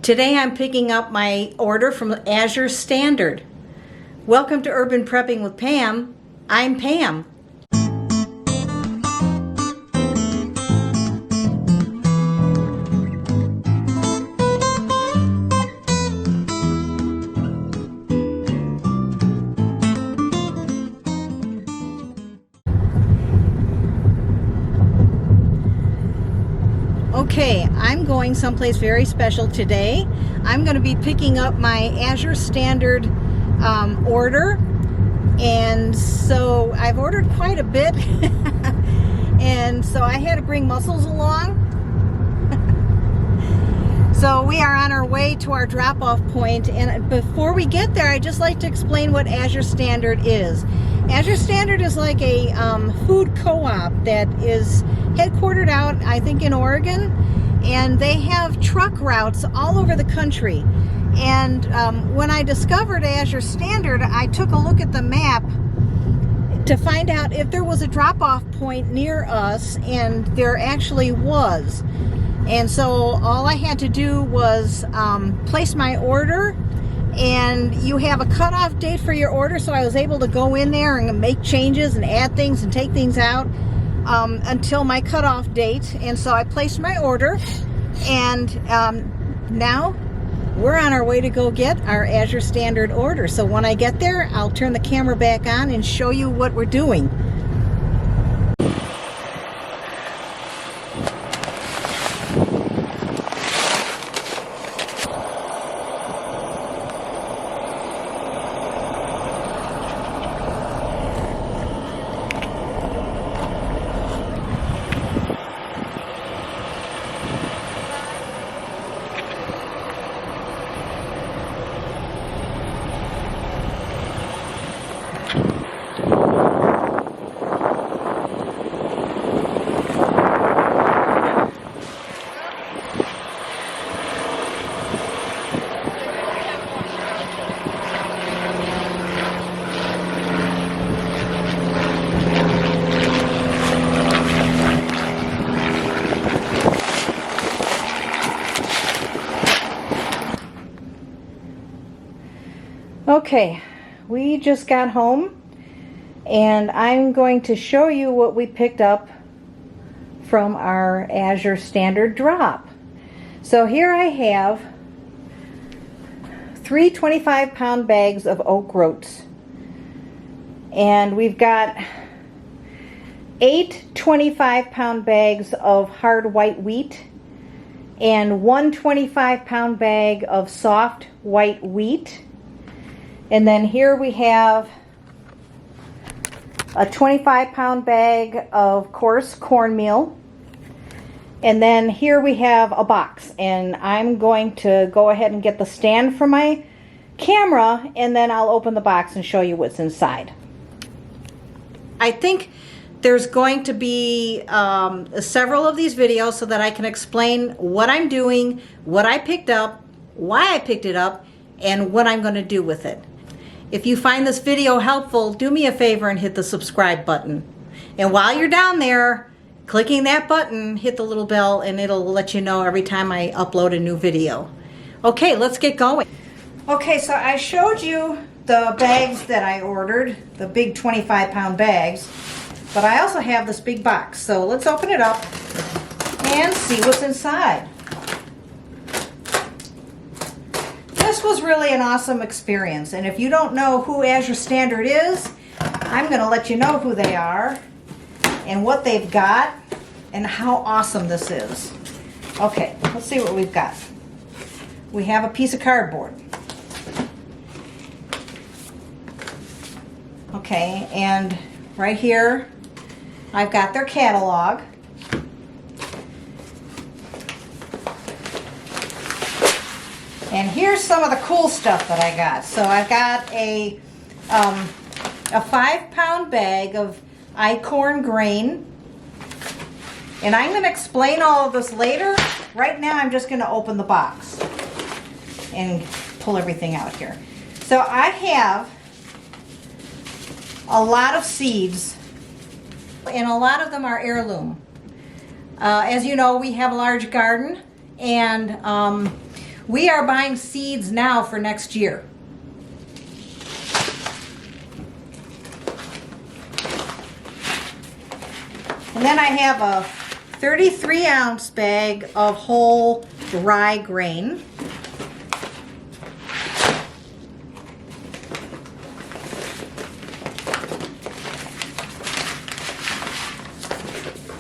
Today I'm picking up my order from Azure Standard. Welcome to Urban Prepping with Pam. I'm Pam. Okay, I'm going someplace very special today. I'm going to be picking up my Azure Standard order, and so I've ordered quite a bit and so I had to bring Muscles along. So we are on our way to our drop-off point, and before we get there, I'd just like to explain what Azure Standard is. Azure Standard is like a food co-op that is headquartered out, I think, in Oregon, and they have truck routes all over the country. And when I discovered Azure Standard, I took a look at the map to find out if there was a drop-off point near us, and there actually was. And so all I had to do was place my order, and you have a cutoff date for your order, so I was able to go in there and make changes and add things and take things out until my cutoff date. And so I placed my order, and now we're on our way to go get our Azure Standard order. So when I get there, I'll turn the camera back on and show you what we're doing. Okay, we just got home, and I'm going to show you what we picked up from our Azure Standard drop. So here I have 3 25-pound bags of oat groats, and we've got 8 25-pound bags of hard white wheat and 1 25-pound bag of soft white wheat. And then here we have a 25-pound bag of coarse cornmeal. And then here we have a box. And I'm going to go ahead and get the stand for my camera, and then I'll open the box and show you what's inside. I think there's going to be several of these videos so that I can explain what I'm doing, what I picked up, why I picked it up, and what I'm going to do with it. If you find this video helpful, do me a favor and hit the subscribe button. And while you're down there, clicking that button, hit the little bell, and it'll let you know every time I upload a new video. Okay, let's get going. Okay, so I showed you the bags that I ordered, the big 25-pound bags, but I also have this big box. So let's open it up and see what's inside. This was really an awesome experience, and if you don't know who Azure Standard is, I'm going to let you know who they are and what they've got and how awesome this is. Okay, let's see what we've got. We have a piece of cardboard. Okay, and right here I've got their catalog. And here's some of the cool stuff that I got. So I've got a 5-pound bag of Icorn grain. And I'm going to explain all of this later. Right now I'm just going to open the box and pull everything out here. So I have a lot of seeds, and a lot of them are heirloom. As you know, we have a large garden, and We are buying seeds now for next year. And then I have a 33-ounce bag of whole rye grain.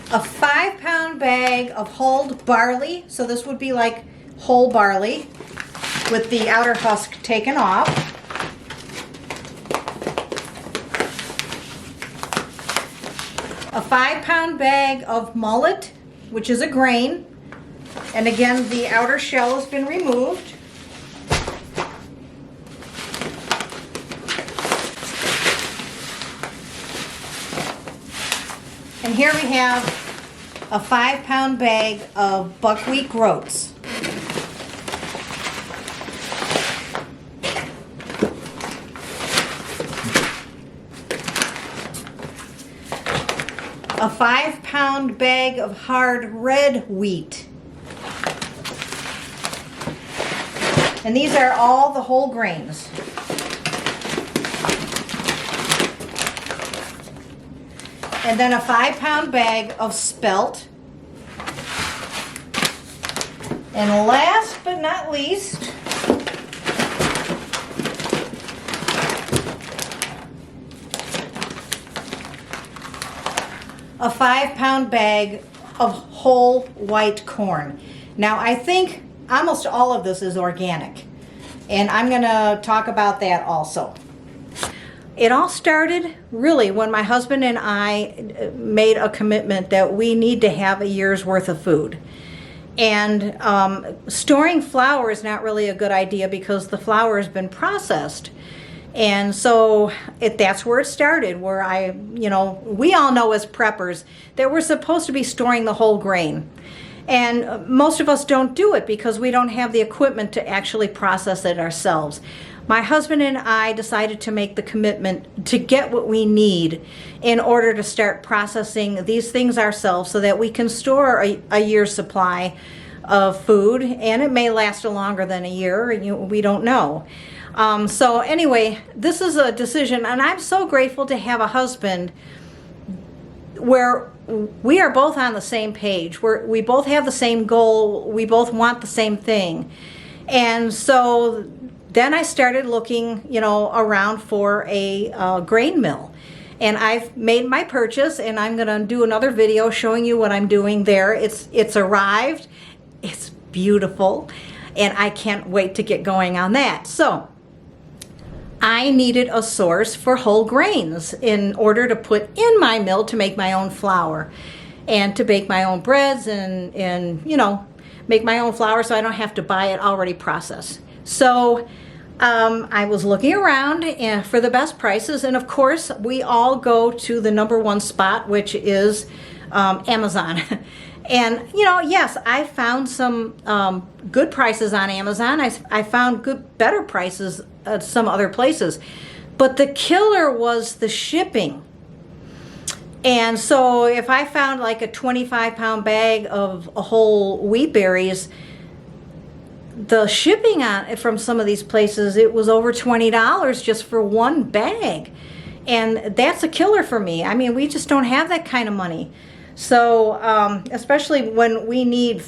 A 5-pound bag of hulled barley. So this would be like whole barley with the outer husk taken off. A 5-pound bag of mullet, which is a grain. And again, the outer shell has been removed. And here we have a 5-pound bag of buckwheat groats. A 5-pound bag of hard red wheat. And these are all the whole grains. And then a 5-pound bag of spelt. And last but not least, a 5-pound bag of whole white corn. Now I think almost all of this is organic, and I'm gonna talk about that also. It all started really when my husband and I made a commitment that we need to have a year's worth of food. And storing flour is not really a good idea because the flour has been processed. And so that's where it started, where we all know as preppers that we're supposed to be storing the whole grain. And most of us don't do it because we don't have the equipment to actually process it ourselves. My husband and I decided to make the commitment to get what we need in order to start processing these things ourselves so that we can store a year's supply of food, and it may last longer than a year, we don't know. So anyway, this is a decision, and I'm so grateful to have a husband where we are both on the same page, where we both have the same goal, we both want the same thing. And so then I started looking, around for a grain mill. And I've made my purchase, and I'm going to do another video showing you what I'm doing there. It's arrived. It's beautiful, and I can't wait to get going on that. So I needed a source for whole grains in order to put in my mill to make my own flour and to bake my own breads and make my own flour so I don't have to buy it already processed. So I was looking around for the best prices, and of course we all go to the #1 spot, which is Amazon. And yes, I found some good prices on Amazon. I found better prices at some other places, but the killer was the shipping. And so if I found like a 25-pound bag of whole wheat berries, the shipping from some of these places, it was over $20 just for one bag. And that's a killer for me. I mean, we just don't have that kind of money. So especially when we need,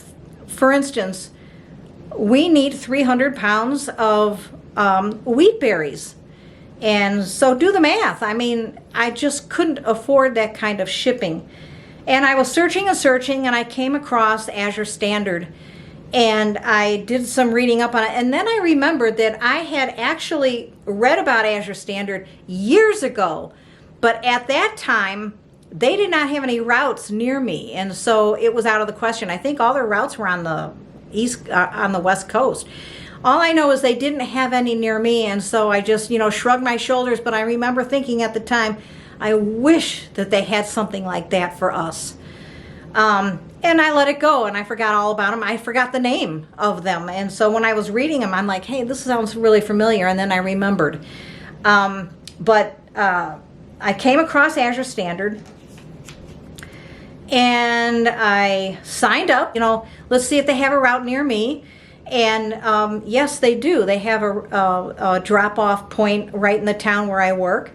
for instance, we need 300 pounds of wheat berries. And so do the math. I mean, I just couldn't afford that kind of shipping. And I was searching and searching, and I came across Azure Standard. And I did some reading up on it, and then I remembered that I had actually read about Azure Standard years ago, but at that time they did not have any routes near me, and so it was out of the question. I think all their routes were on the West Coast. All I know is they didn't have any near me, and so I just shrugged my shoulders. But I remember thinking at the time, I wish that they had something like that for us. And I let it go, and I forgot all about them. I forgot the name of them. And so when I was reading them, I'm like, hey, this sounds really familiar. And then I remembered. But I came across Azure Standard, and I signed up. Let's see if they have a route near me. And yes, they do. They have a drop-off point right in the town where I work.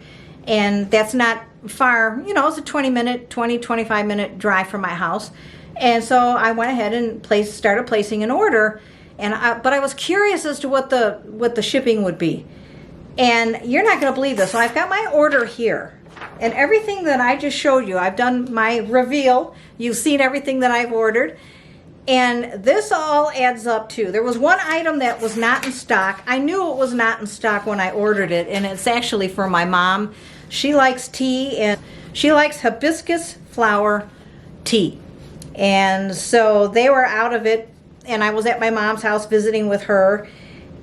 And that's not far, you know, it's a 25-minute drive from my house. And so I went ahead and started placing an order. But I was curious as to what the shipping would be. And you're not going to believe this. So I've got my order here. And everything that I just showed you, I've done my reveal. You've seen everything that I've ordered. And this all adds up to, there was one item that was not in stock. I knew it was not in stock when I ordered it, and it's actually for my mom. She likes tea, and she likes hibiscus flower tea. And so they were out of it, and I was at my mom's house visiting with her.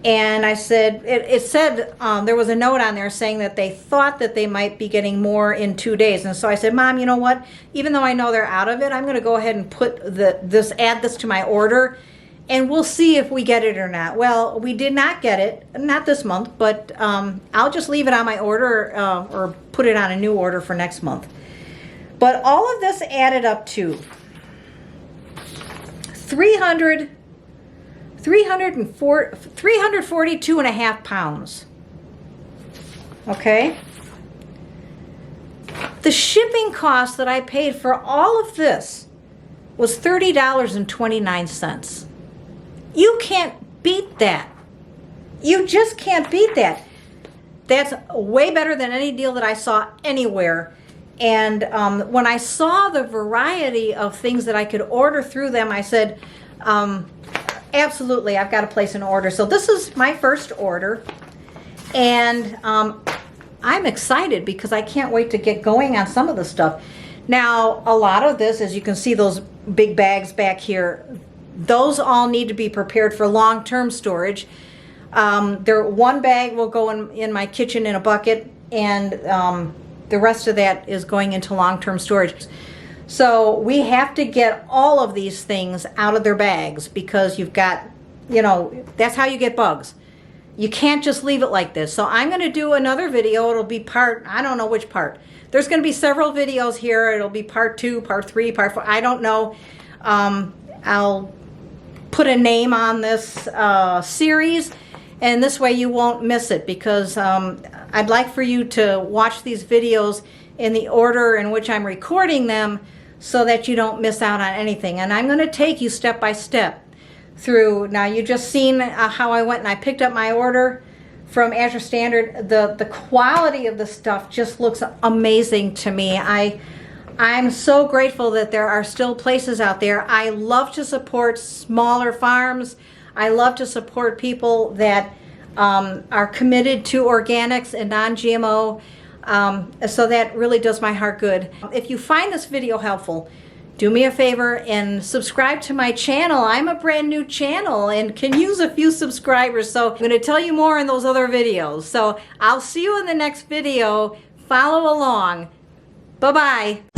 And I said, it said, there was a note on there saying that they thought that they might be getting more in 2 days. And so I said, Mom, you know what? Even though I know they're out of it, I'm going to go ahead and add this to my order, and we'll see if we get it or not. Well, we did not get it, not this month, but I'll just leave it on my order or put it on a new order for next month. But all of this added up to 342.5 pounds. Okay? The shipping cost that I paid for all of this was $30.29. You can't beat that. You just can't beat that. That's way better than any deal that I saw anywhere. And when I saw the variety of things that I could order through them, I said, absolutely, I've got to place an order. So this is my first order, and I'm excited because I can't wait to get going on some of the stuff. Now, a lot of this, as you can see those big bags back here, those all need to be prepared for long-term storage. One bag will go in my kitchen in a bucket, and the rest of that is going into long-term storage. So we have to get all of these things out of their bags because you've got, you know, that's how you get bugs. You can't just leave it like this. So I'm going to do another video. It'll be I don't know which part. There's going to be several videos here. It'll be part 2, part 3, part 4. I don't know. I'll put a name on this series, and this way you won't miss it, because I'd like for you to watch these videos in the order in which I'm recording them so that you don't miss out on anything. And I'm going to take you step by step through. Now, you just seen how I went and I picked up my order from Azure Standard. The quality of the stuff just looks amazing to me. I'm so grateful that there are still places out there. I love to support smaller farms. I love to support people that are committed to organics and non-GMO. So that really does my heart good. If you find this video helpful, do me a favor and subscribe to my channel. I'm a brand new channel and can use a few subscribers, so I'm going to tell you more in those other videos. So I'll see you in the next video. Follow along. Bye-bye.